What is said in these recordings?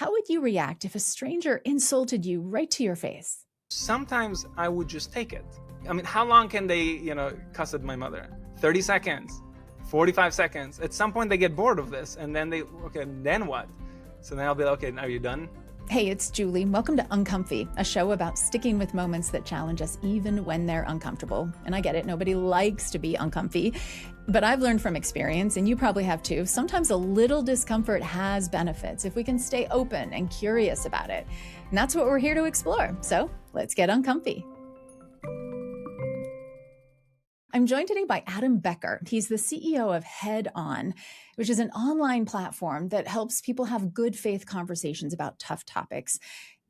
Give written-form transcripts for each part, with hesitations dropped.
How would you react if a stranger insulted you right to your face? Sometimes I would just take it. I mean, how long can they, cuss at my mother? 30 seconds, 45 seconds. At some point they get bored of this and then okay, then what? So then I'll be like, okay, are you done? Hey, it's Julie. Welcome to Uncomfy, a show about sticking with moments that challenge us even when they're uncomfortable. And I get it, nobody likes to be uncomfy, but I've learned from experience, and you probably have too, sometimes a little discomfort has benefits if we can stay open and curious about it. And that's what we're here to explore. So let's get uncomfy. I'm joined today by Adam Becker. He's the CEO of HeadOn, which is an online platform that helps people have good faith conversations about tough topics.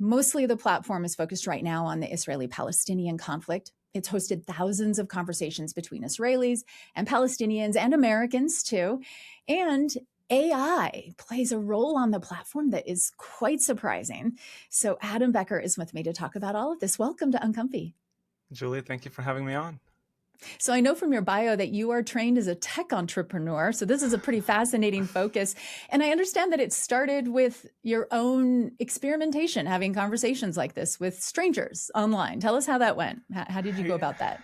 Mostly the platform is focused right now on the Israeli-Palestinian conflict. It's hosted thousands of conversations between Israelis and Palestinians and Americans too. And AI plays a role on the platform that is quite surprising. So Adam Becker is with me to talk about all of this. Welcome to Uncomfy. Julie, thank you for having me on. So I know from your bio that you are trained as a tech entrepreneur. So this is a pretty fascinating focus. And I understand that it started with your own experimentation, having conversations like this with strangers online. Tell us how that went. How did you go about that?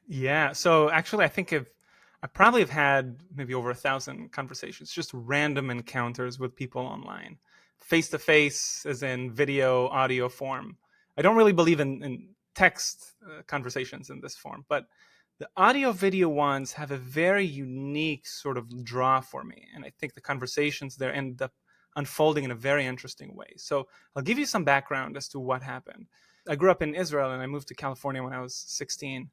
Yeah. So actually, I think I probably have had maybe over 1,000 conversations, just random encounters with people online, face to face, as in video, audio form. I don't really believe in text conversations in this form, but the audio video ones have a very unique sort of draw for me. And I think the conversations there end up unfolding in a very interesting way. So I'll give you some background as to what happened. I grew up in Israel and I moved to California when I was 16.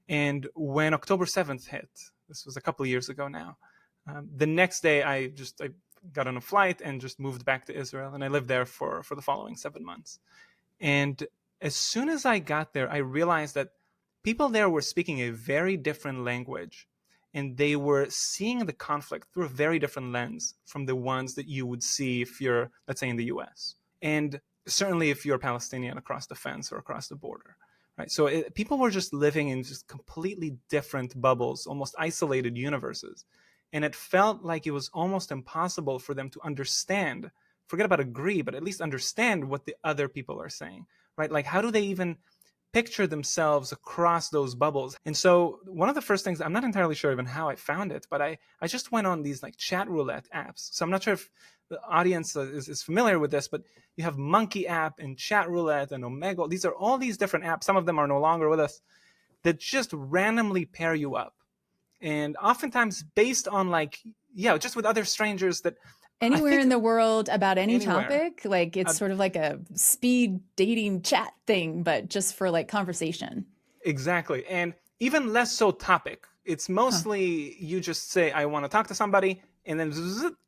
And when October 7th hit, this was a couple of years ago now, the next day I got on a flight and just moved back to Israel. And I lived there for the following 7 months. And as soon as I got there, I realized that people there were speaking a very different language, and they were seeing the conflict through a very different lens from the ones that you would see if you're, let's say, in the US. And certainly if you're Palestinian across the fence or across the border, right? So people were just living in just completely different bubbles, almost isolated universes. And it felt like it was almost impossible for them to understand, forget about agree, but at least understand what the other people are saying, right? Like, how do they even picture themselves across those bubbles? And so one of the first things, I'm not entirely sure even how I found it, but I just went on these like chat roulette apps. So I'm not sure if the audience is familiar with this, but you have Monkey app and Chat Roulette and Omegle. These are all these different apps. Some of them are no longer with us, that just randomly pair you up. And oftentimes based on just with other strangers that anywhere in the world about any anywhere. Topic, like it's sort of like a speed dating chat thing, but just for like conversation. Exactly. And even less so topic. It's mostly you just say, I want to talk to somebody. And then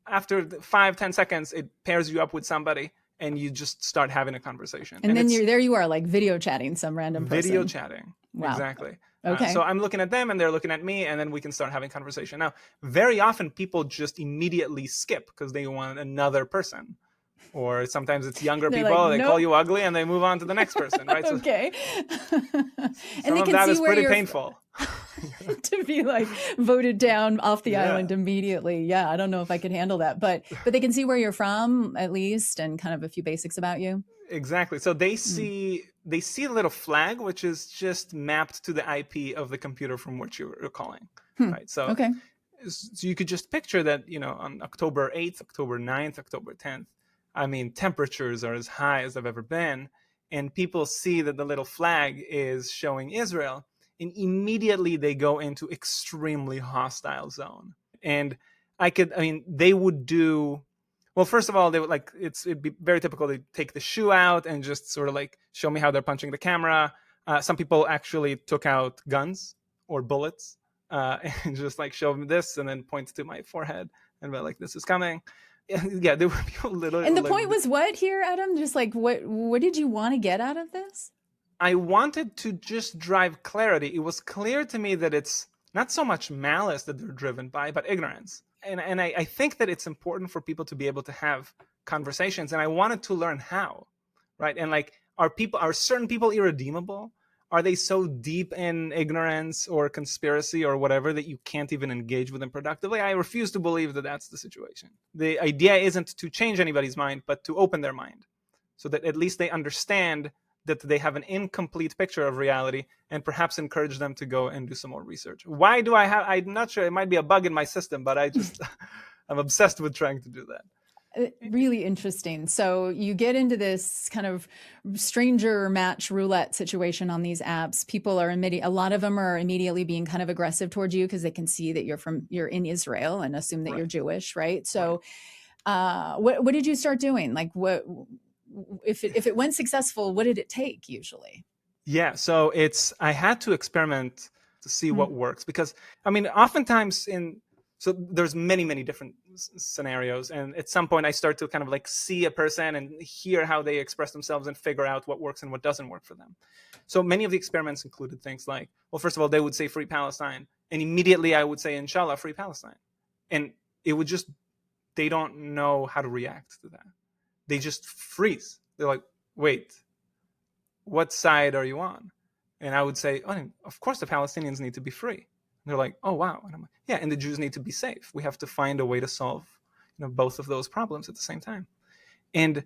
after 5-10 seconds, it pairs you up with somebody and you just start having a conversation. And then you are like video chatting some random person. Video chatting. Wow. Exactly. Okay. So I'm looking at them and they're looking at me, and then we can start having conversation. Now, very often people just immediately skip because they want another person. Or sometimes it's younger people, like, they nope. call you ugly and they move on to the next person, right? Okay. And of that is pretty painful. To be like voted down off the island immediately. Yeah, I don't know if I could handle that, but they can see where you're from at least, and kind of a few basics about you. Exactly. So they see a little flag, which is just mapped to the IP of the computer from which you're calling, right? So, okay. So you could just picture that, on October 8th, October 9th, October 10th, I mean, temperatures are as high as I've ever been, and people see that the little flag is showing Israel, and immediately they go into extremely hostile zone. And they would do, well, first of all, they would it'd be very typical. They take the shoe out and just sort of like show me how they're punching the camera. Some people actually took out guns or bullets and just like show me this and then point to my forehead and be like, this is coming. Yeah, there were people literally. And the point was what here, Adam? Just like what did you want to get out of this? I wanted to just drive clarity. It was clear to me that it's not so much malice that they're driven by, but ignorance. And I think that it's important for people to be able to have conversations. And I wanted to learn how, right? And like, are certain people irredeemable? Are they so deep in ignorance or conspiracy or whatever that you can't even engage with them productively? I refuse to believe that that's the situation. The idea isn't to change anybody's mind, but to open their mind so that at least they understand that they have an incomplete picture of reality, and perhaps encourage them to go and do some more research. Why do I have, I'm not sure, it might be a bug in my system, but I'm obsessed with trying to do that. Really interesting. So you get into this kind of stranger match roulette situation on these apps. People are a lot of them are immediately being kind of aggressive towards you because they can see that you're in Israel and assume that Right. you're Jewish, right? So, what did you start doing? Like, what if it went successful? What did it take usually? Yeah, so I had to experiment to see what works, because I mean, oftentimes so there's many different scenarios, and at some point I start to kind of like see a person and hear how they express themselves and figure out what works and what doesn't work for them. So many of the experiments included things like, well, first of all, they would say free Palestine, and immediately I would say, inshallah, free Palestine. And it would just, they don't know how to react to that. They just freeze. They're like, wait, what side are you on? And I would say, oh, of course the Palestinians need to be free. And they're like, oh, wow. And I'm like, yeah, and the Jews need to be safe. We have to find a way to solve, both of those problems at the same time. And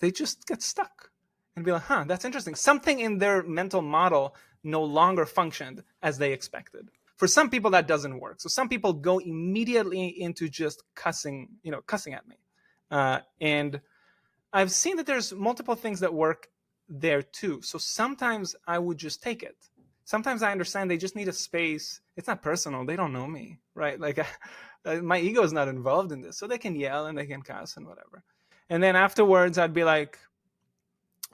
they just get stuck and be like, huh, that's interesting. Something in their mental model no longer functioned as they expected. For some people, that doesn't work. So some people go immediately into just cussing at me. And I've seen that there's multiple things that work there too. So sometimes I would just take it. Sometimes I understand they just need a space. It's not personal. They don't know me, right? Like my ego is not involved in this. So they can yell and they can cuss and whatever. And then afterwards I'd be like,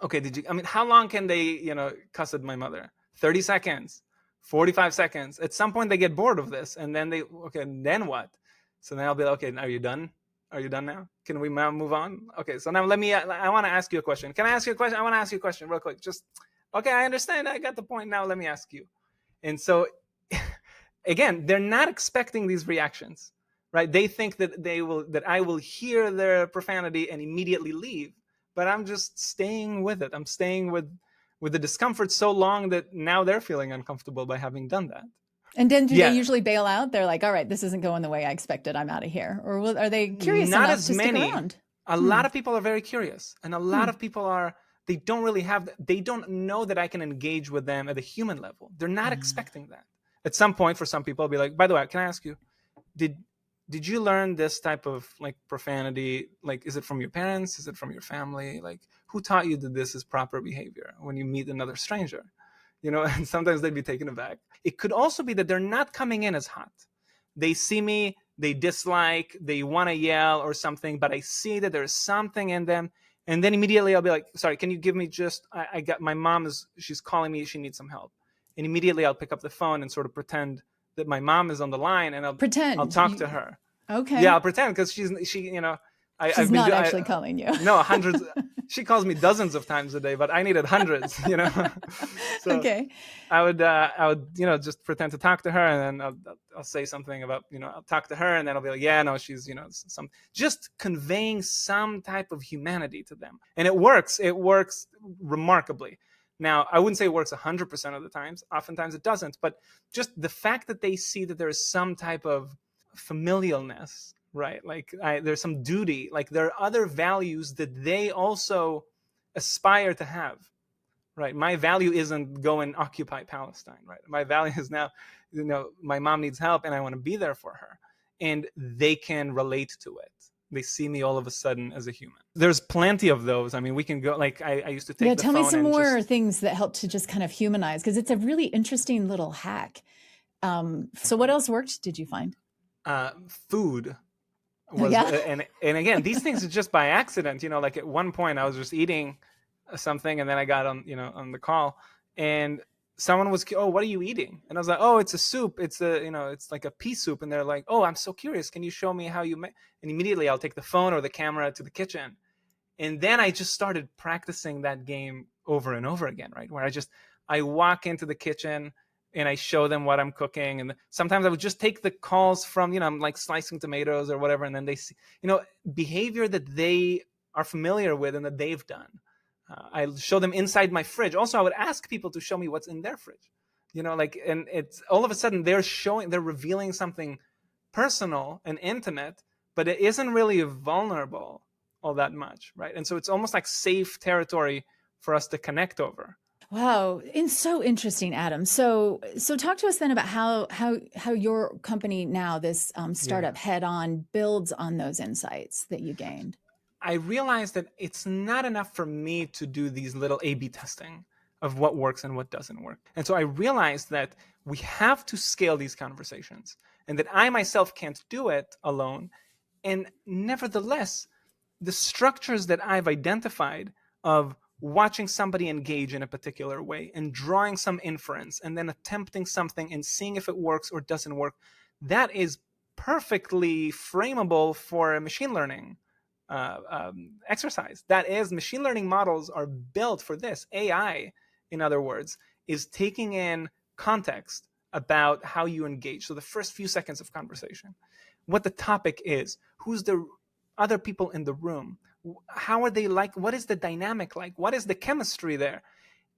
okay, how long can they, cuss at my mother? 30 seconds, 45 seconds. At some point they get bored of this, and then then what? So then I'll be like, okay, are you done? Are you done now? Can we now move on? Okay, so now I want to ask you a question. Can I ask you a question? I want to ask you a question real quick. Okay, I understand. I got the point. Now let me ask you. And so, again, they're not expecting these reactions, right? They think that I will hear their profanity and immediately leave, but I'm just staying with it. I'm staying with the discomfort so long that now they're feeling uncomfortable by having done that. And then do they usually bail out? They're like, all right, this isn't going the way I expected. I'm out of here. Or are they curious enough to stick around? A lot of people are very curious. And a lot of people they don't know that I can engage with them at a human level. They're not expecting that. At some point, for some people, I'll be like, by the way, can I ask you, did you learn this type of like profanity? Like, is it from your parents? Is it from your family? Like, who taught you that this is proper behavior when you meet another stranger? And sometimes they'd be taken aback. It could also be that they're not coming in as hot. They see me, they dislike, they want to yell or something, but I see that there's something in them. And then immediately I'll be like, sorry, can you give me I got, my mom she's calling me, she needs some help. And immediately I'll pick up the phone and sort of pretend that my mom is on the line, and I'll talk to her. Okay. Yeah, I'll pretend, because she's I've not actually calling you. No, hundreds. She calls me dozens of times a day, but I needed hundreds. So okay. I would just pretend to talk to her, and then I'll say something about I'll talk to her, and then I'll be like, yeah, no, she's just conveying some type of humanity to them, and it works. It works remarkably. Now, I wouldn't say it works 100% of the times. Oftentimes it doesn't, but just the fact that they see that there is some type of familialness, right? Like there's some duty, like there are other values that they also aspire to have, right? My value isn't go and occupy Palestine, right? My value is now, my mom needs help and I want to be there for her. And they can relate to it. They see me all of a sudden as a human. There's plenty of those. I mean, we can go, like I used to take the phone. Yeah, tell me some more things that help to just kind of humanize, because it's a really interesting little hack. So what else worked, did you find? Food. And again, these things are just by accident. Like at one point I was just eating something, and then I got on the call, and someone was, oh, what are you eating? And I was like, oh, it's a soup. It's it's like a pea soup. And they're like, oh, I'm so curious. Can you show me how you make? And immediately I'll take the phone or the camera to the kitchen. And then I just started practicing that game over and over again, right? Where I walk into the kitchen and I show them what I'm cooking. And sometimes I would just take the calls from, I'm like slicing tomatoes or whatever. And then they see, behavior that they are familiar with and that they've done. I show them inside my fridge. Also, I would ask people to show me what's in their fridge. And it's all of a sudden they're revealing something personal and intimate, but it isn't really vulnerable all that much, right? And so it's almost like safe territory for us to connect over. Wow, it's so interesting, Adam. So talk to us then about how your company now, this startup HeadOn, builds on those insights that you gained. I realized that it's not enough for me to do these little A/B testing of what works and what doesn't work. And so I realized that we have to scale these conversations, and that I myself can't do it alone. And nevertheless, the structures that I've identified of watching somebody engage in a particular way and drawing some inference and then attempting something and seeing if it works or doesn't work, that is perfectly frameable for a machine learning exercise. That is, machine learning models are built for this. AI, in other words, is taking in context about how you engage. So the first few seconds of conversation, what the topic is, who's the other people in the room, how are they like, what is the dynamic like, what is the chemistry there,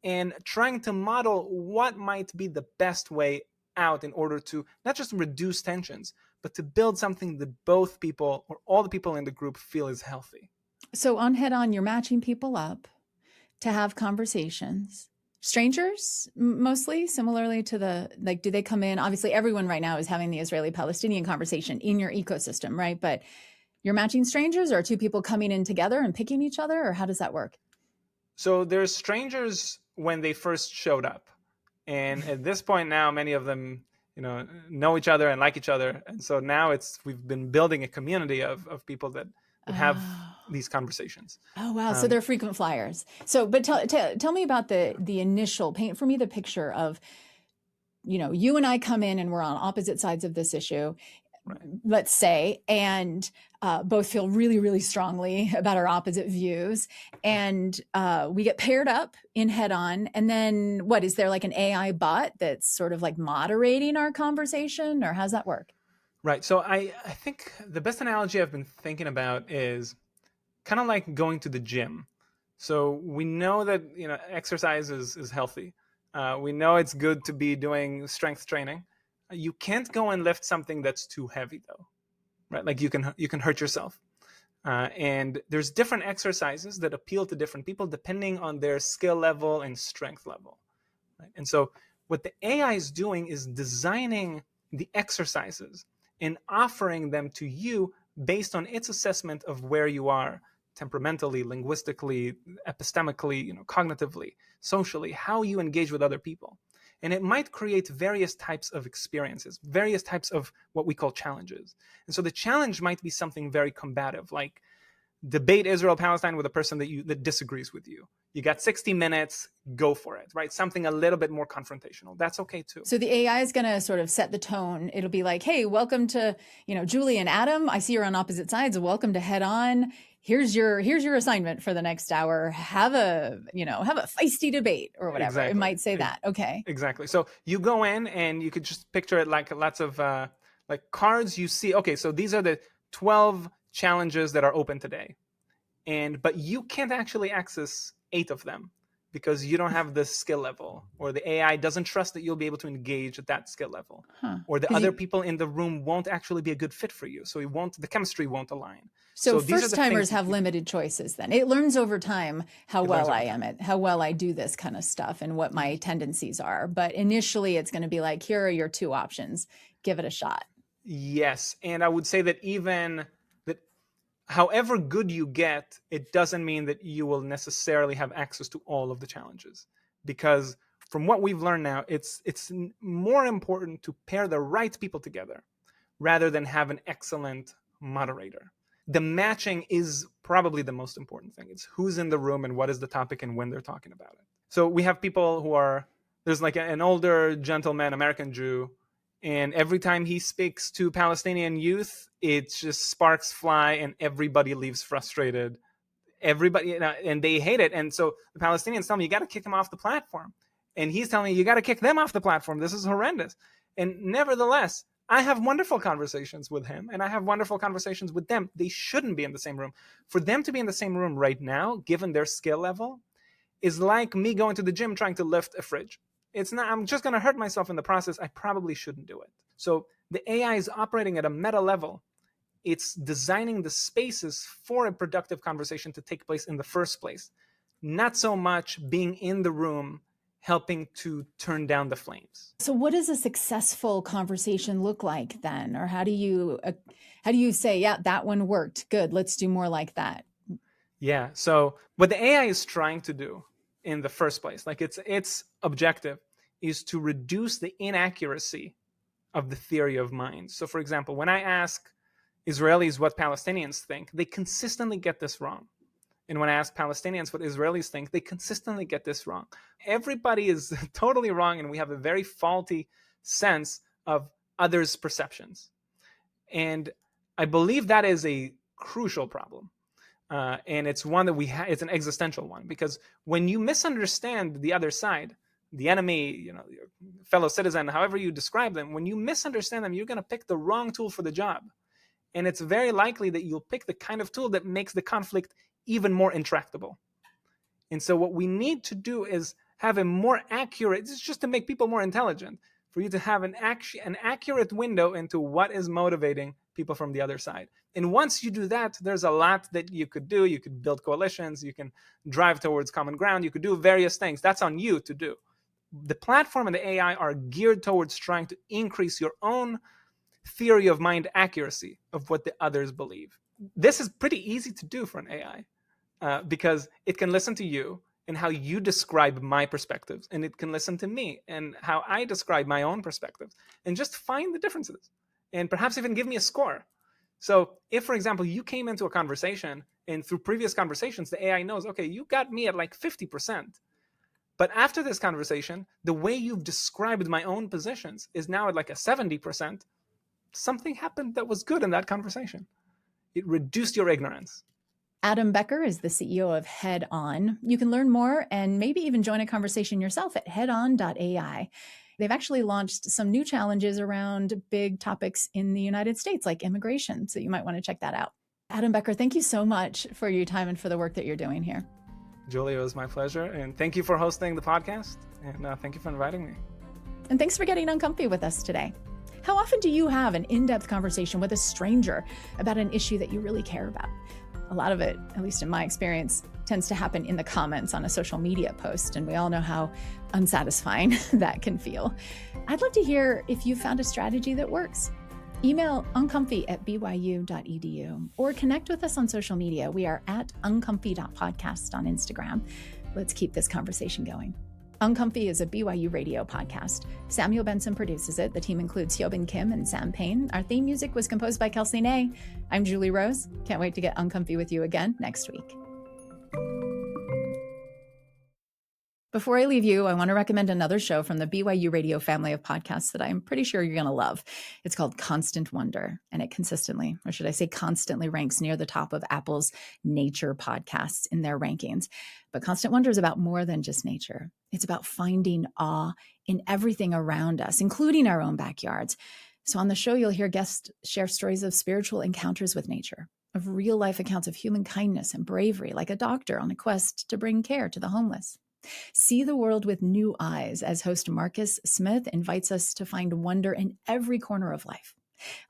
and trying to model what might be the best way out in order to not just reduce tensions, but to build something that both people or all the people in the group feel is healthy. So on HeadOn, you're matching people up to have conversations. Strangers, mostly, similarly to do they come in? Obviously, everyone right now is having the Israeli-Palestinian conversation in your ecosystem, right? But you're matching strangers, or two people coming in together and picking each other, or how does that work? So there's strangers when they first showed up. And at this point now, many of them, know each other and like each other. And so now we've been building a community of people that have these conversations. Oh, wow. So they're frequent flyers. So, but tell me about the initial, paint for me the picture of, you and I come in and we're on opposite sides of this issue, right, let's say, and both feel really, really strongly about our opposite views. And we get paired up in HeadOn. And then what, is there like an AI bot that's sort of like moderating our conversation, or how's that work? Right. So I think the best analogy I've been thinking about is kind of like going to the gym. So we know that, exercise is healthy. We know it's good to be doing strength training. You can't go and lift something that's too heavy, though, right? Like you can hurt yourself. And there's different exercises that appeal to different people depending on their skill level and strength level. Right? And so what the AI is doing is designing the exercises and offering them to you based on its assessment of where you are temperamentally, linguistically, epistemically, cognitively, socially, how you engage with other people. And it might create various types of experiences, various types of what we call challenges. And so the challenge might be something very combative, like debate Israel-Palestine with a person that disagrees with you. You got 60 minutes, go for it, right? Something a little bit more confrontational. That's okay too. So the AI is going to sort of set the tone. It'll be like, hey, welcome to, Julie and Adam. I see you're on opposite sides. Welcome to HeadOn. Here's your assignment for the next hour. Have a feisty debate or whatever. Exactly. It might say that. Okay. Exactly. So you go in and you could just picture it like lots of like cards you see. Okay, so these are the 12 challenges that are open today. But you can't actually access 8 of them because you don't have the skill level, or the AI doesn't trust that you'll be able to engage at that skill level, or the other people in the room won't actually be a good fit for you. So the chemistry won't align. So first timers have limited choices then. It learns over time how well I am at, how well I do this kind of stuff and what my tendencies are. But initially it's going to be like, here are your 2 options. Give it a shot. Yes. And I would say that even however good you get, it doesn't mean that you will necessarily have access to all of the challenges. Because from what we've learned now, it's more important to pair the right people together rather than have an excellent moderator. The matching is probably the most important thing. It's who's in the room and what is the topic and when they're talking about it. So we have people there's like an older gentleman, American Jew, and every time he speaks to Palestinian youth, it just sparks fly and everybody leaves frustrated. Everybody, and they hate it. And so the Palestinians tell me, you got to kick him off the platform. And he's telling me, you got to kick them off the platform. This is horrendous. And nevertheless, I have wonderful conversations with him and I have wonderful conversations with them. They shouldn't be in the same room. For them to be in the same room right now, given their skill level, is like me going to the gym trying to lift a fridge. It's not, I'm just going to hurt myself in the process. I probably shouldn't do it. So the AI is operating at a meta level. It's designing the spaces for a productive conversation to take place in the first place. Not so much being in the room helping to turn down the flames. So what does a successful conversation look like then? Or how do you say, yeah, that one worked, good, let's do more like that? Yeah, so what the AI is trying to do in the first place, like its objective is to reduce the inaccuracy of the theory of mind. So for example, when I ask Israelis what Palestinians think, they consistently get this wrong. And when I ask Palestinians what Israelis think, they consistently get this wrong. Everybody is totally wrong, and we have a very faulty sense of others' perceptions. And I believe that is a crucial problem. And it's one that it's an existential one, because when you misunderstand the other side, the enemy, your fellow citizen, however you describe them, when you misunderstand them, you're going to pick the wrong tool for the job. And it's very likely that you'll pick the kind of tool that makes the conflict even more intractable. And so what we need to do is have a more accurate, it's just to make people more intelligent, for you to have an accurate window into what is motivating people from the other side. And once you do that, there's a lot that you could do. You could build coalitions, you can drive towards common ground, you could do various things. That's on you to do. The platform and the AI are geared towards trying to increase your own theory of mind accuracy of what the others believe. This is pretty easy to do for an AI because it can listen to you and how you describe my perspectives, and it can listen to me and how I describe my own perspectives, and just find the differences and perhaps even give me a score. So if, for example, you came into a conversation and through previous conversations, the AI knows, okay, you got me at like 50%. But after this conversation, the way you've described my own positions is now at like a 70%. Something happened that was good in that conversation. It reduced your ignorance. Adam Becker is the CEO of HeadOn. You can learn more and maybe even join a conversation yourself at headon.ai. They've actually launched some new challenges around big topics in the United States, like immigration. So you might want to check that out. Adam Becker, thank you so much for your time and for the work that you're doing here. Julia, it was my pleasure. And thank you for hosting the podcast. And thank you for inviting me. And thanks for getting uncomfy with us today. How often do you have an in-depth conversation with a stranger about an issue that you really care about? A lot of it, at least in my experience, tends to happen in the comments on a social media post, and we all know how unsatisfying that can feel. I'd love to hear if you found a strategy that works. Email uncomfy@byu.edu or connect with us on social media. We are at uncomfy.podcast on Instagram. Let's keep this conversation going. Uncomfy is a BYU radio podcast. Samuel Benson produces it. The team includes Hyobin Kim and Sam Payne. Our theme music was composed by Kelsey Nay. I'm Julie Rose. Can't wait to get uncomfy with you again next week. Before I leave you, I want to recommend another show from the BYU Radio family of podcasts that I'm pretty sure you're going to love. It's called Constant Wonder, and it consistently, or should I say constantly, ranks near the top of Apple's nature podcasts in their rankings. But Constant Wonder is about more than just nature. It's about finding awe in everything around us, including our own backyards. So on the show, you'll hear guests share stories of spiritual encounters with nature, of real-life accounts of human kindness and bravery, like a doctor on a quest to bring care to the homeless. See the world with new eyes as host Marcus Smith invites us to find wonder in every corner of life.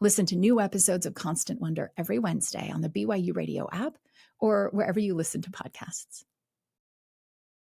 Listen to new episodes of Constant Wonder every Wednesday on the BYU Radio app or wherever you listen to podcasts.